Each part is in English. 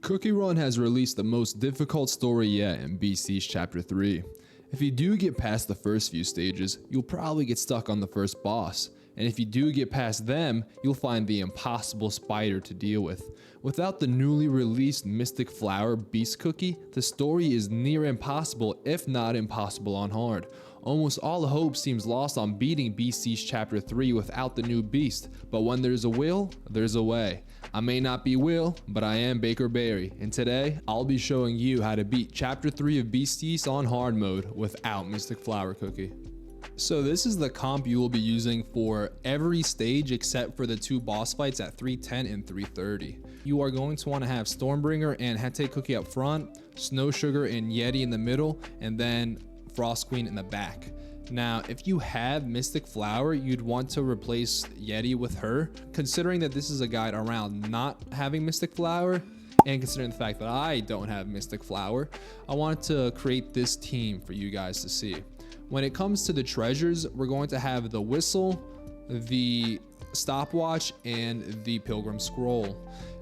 Cookie Run has released the most difficult story yet in Beast Yeast Chapter 3. If you do get past the first few stages, you'll probably get stuck on the first boss, and if you do get past them, you'll find the impossible spider to deal with. Without the newly released Mystic Flower Beast Cookie, the story is near impossible, if not impossible on hard. Almost all hope seems lost on beating Beast Yeast Chapter 3 without the new beast, but when there's a will, there's a way. I may not be Will, but I am BakerBarry, and today I'll be showing you how to beat Chapter 3 of Beast Yeast on hard mode without Mystic Flower Cookie. So this is the comp you will be using for every stage except for the two boss fights at 310 and 330. You are going to want to have Stormbringer and Hete Cookie up front, Snow Sugar and Yeti in the middle, and then Frost Queen in the back. Now, if you have Mystic Flower, you'd want to replace Yeti with her. Considering that this is a guide around not having Mystic Flower, and considering the fact that I don't have Mystic Flower, I wanted to create this team for you guys to see. When it comes to the treasures, we're going to have the Whistle, the Stopwatch, and the Pilgrim Scroll.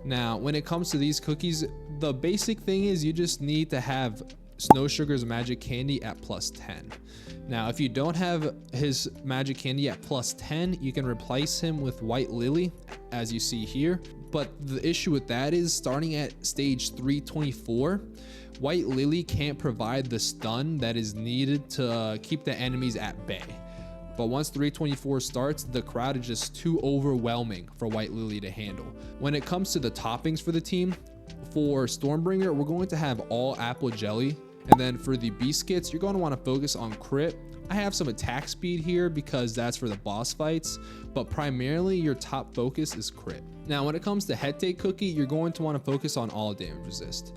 Now, when it comes to these cookies, the basic thing is you just need to have Snow Sugar's Magic Candy at plus 10. Now, if you don't have his Magic Candy at plus 10, you can replace him with White Lily, as you see here. But the issue with that is starting at stage 324, White Lily can't provide the stun that is needed to keep the enemies at bay. But once 324 starts, the crowd is just too overwhelming for White Lily to handle. When it comes to the toppings for the team, for Stormbringer, we're going to have all apple jelly. And then for the Biscuits, you're going to want to focus on crit. I have some attack speed here because that's for the boss fights, but primarily your top focus is crit. Now, when it comes to Hete Cookie, you're going to want to focus on all damage resist.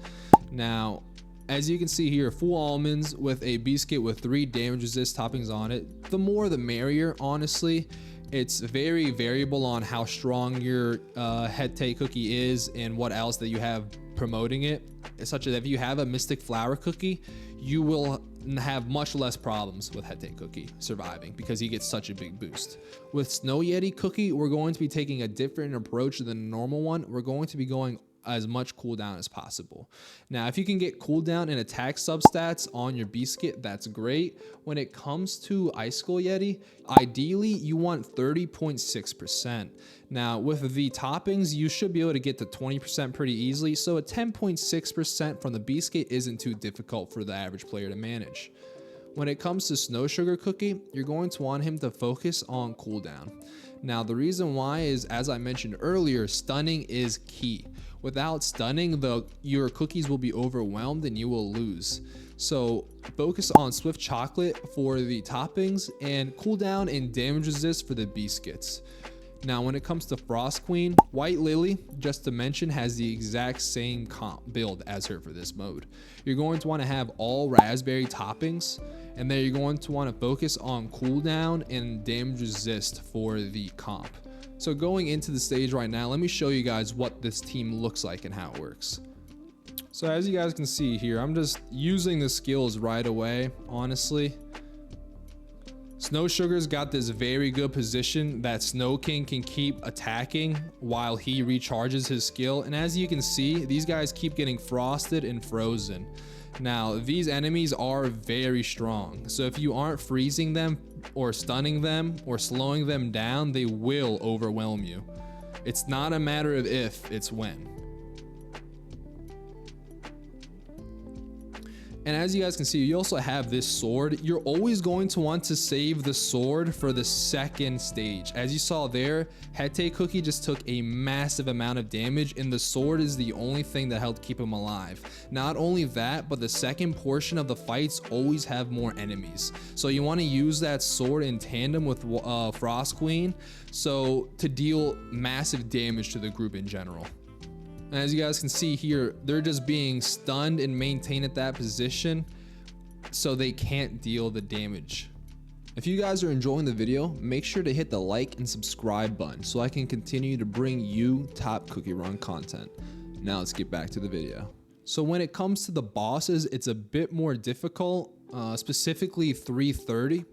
Now, as you can see here, full almonds with a Biscuit with 3 damage resist toppings on it. The more the merrier, honestly. It's very variable on how strong your Hete Cookie is and what else that you have promoting it. Such as if you have a Mystic Flower Cookie, you will have much less problems with Hete Cookie surviving because he gets such a big boost. With Snow Yeti Cookie, we're going to be taking a different approach than the normal one. We're going to be going as much cooldown as possible. Now, if you can get cooldown and attack substats on your Biscuit, that's great. When it comes to Icicle Yeti, ideally you want 30.6%. Now, with the toppings, you should be able to get to 20% pretty easily, so a 10.6% from the Biscuit isn't too difficult for the average player to manage. When it comes to Snow Sugar Cookie, you're going to want him to focus on cooldown. Now, the reason why is, as I mentioned earlier, stunning is key. Without stunning, your cookies will be overwhelmed and you will lose. So focus on Swift Chocolate for the toppings and cooldown and damage resist for the Biscuits. Now, when it comes to Frost Queen, White Lily, just to mention, has the exact same comp build as her for this mode. You're going to want to have all raspberry toppings, and then you're going to want to focus on cooldown and damage resist for the comp. So going into the stage right now, let me show you guys what this team looks like and how it works. So as you guys can see here, I'm just using the skills right away, honestly. Snow Sugar's got this very good position that Snow King can keep attacking while he recharges his skill. And as you can see, these guys keep getting frosted and frozen. Now, these enemies are very strong. So if you aren't freezing them or stunning them or slowing them down, they will overwhelm you. It's not a matter of if, it's when. And as you guys can see, you also have this sword. You're always going to want to save the sword for the second stage. As you saw there, Hete Cookie just took a massive amount of damage, and the sword is the only thing that helped keep him alive. Not only that, but the second portion of the fights always have more enemies. So you want to use that sword in tandem with Frost Queen, so to deal massive damage to the group in general. And as you guys can see here, they're just being stunned and maintained at that position, so they can't deal the damage. If you guys are enjoying the video, make sure to hit the like and subscribe button so I can continue to bring you top Cookie Run content. Now let's get back to the video. So when it comes to the bosses, it's a bit more difficult, specifically 330.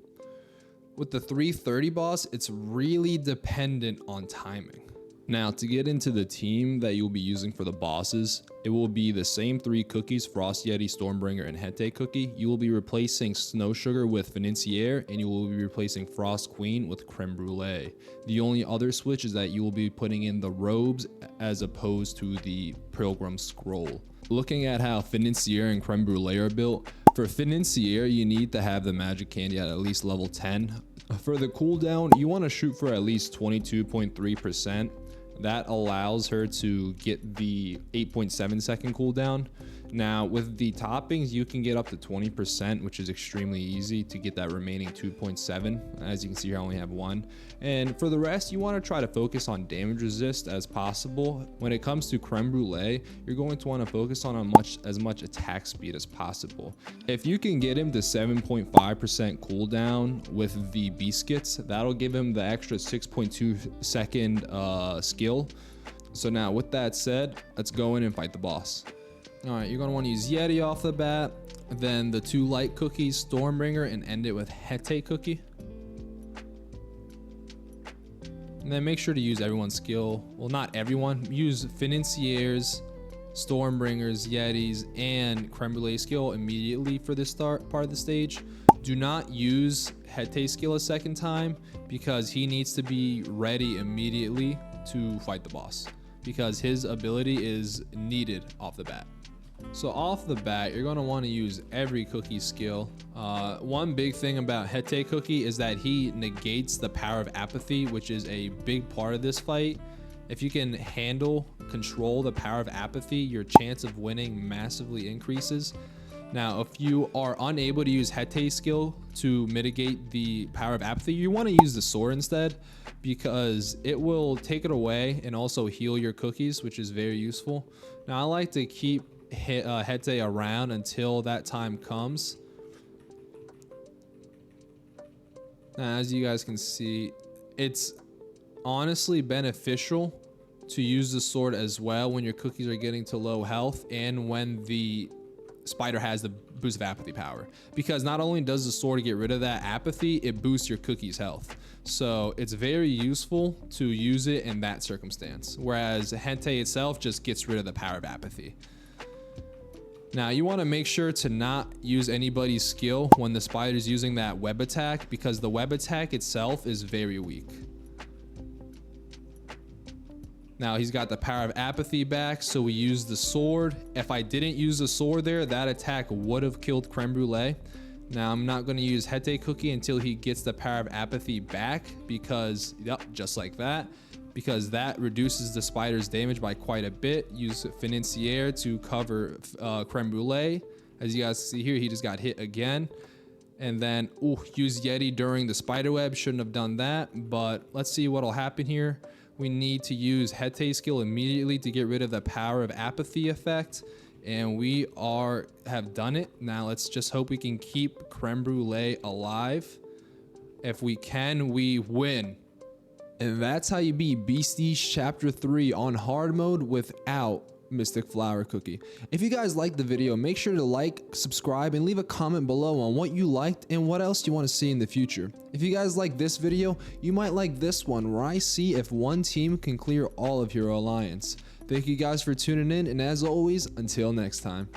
With the 330 boss, it's really dependent on timing. Now, to get into the team that you'll be using for the bosses, it will be the same 3 cookies: Frost Yeti, Stormbringer, and Hete cookie. You will be replacing Snow Sugar with Financier, and you will be replacing Frost Queen with Creme Brulee. The only other switch is that you will be putting in the robes as opposed to the Pilgrim Scroll. Looking at how Financier and Creme Brulee are built, for Financier, you need to have the magic candy at least level 10. For the cooldown, you want to shoot for at least 22.3%. That allows her to get the 8.7 second cooldown. Now with the toppings, you can get up to 20%, which is extremely easy to get that remaining 2.7. As you can see here, I only have 1. And for the rest, you want to try to focus on damage resist as possible. When it comes to Creme Brulee, you're going to want to focus on as much attack speed as possible. If you can get him to 7.5% cooldown with the biscuits, that'll give him the extra 6.2 second skill. So now with that said, let's go in and fight the boss. All right, you're gonna want to use Yeti off the bat, then the 2 light cookies, Stormbringer, and end it with Hete cookie. And then make sure to use everyone's skill. Well, not everyone. Use Financiers, Stormbringers, Yetis, and Creme Brulee skill immediately for this part of the stage. Do not use Hete skill a second time because he needs to be ready immediately to fight the boss, because his ability is needed off the bat. So off the bat, you're going to want to use every cookie skill. One big thing about Hete cookie is that he negates the power of apathy, which is a big part of this fight. If you can control the power of apathy, your chance of winning massively increases. Now, if you are unable to use Hete skill to mitigate the power of apathy, you want to use the sword instead, because it will take it away and also heal your cookies, which is very useful. Now, I like to keep Hete around until that time comes. Now, as you guys can see, it's honestly beneficial to use the sword as well when your cookies are getting to low health and when the spider has the boost of apathy power, because not only does the sword get rid of that apathy, it boosts your cookies health. So it's very useful to use it in that circumstance, whereas Hete itself just gets rid of the power of apathy. Now you want to make sure to not use anybody's skill when the spider's using that web attack, because the web attack itself is very weak. Now he's got the power of apathy back, so we use the sword. If I didn't use the sword there, that attack would have killed Creme Brulee. Now I'm not going to use Hete cookie until he gets the power of apathy back, because yep, just like that, because that reduces the spider's damage by quite a bit. Use Financier to cover Creme Brulee. As you guys see here, he just got hit again. And then use Yeti during the spider web. Shouldn't have done that, but let's see what'll happen here. We need to use Hete skill immediately to get rid of the power of apathy effect, and we have done it. Now let's just hope we can keep Creme Brulee alive. If we can, we win. And that's how you beat Beast Yeast Chapter 3 on hard mode without Mystic Flower Cookie. If you guys liked the video, make sure to like, subscribe, and leave a comment below on what you liked and what else you want to see in the future. If you guys like this video, you might like this one where I see if one team can clear all of Hero Alliance. Thank you guys for tuning in, and as always, until next time.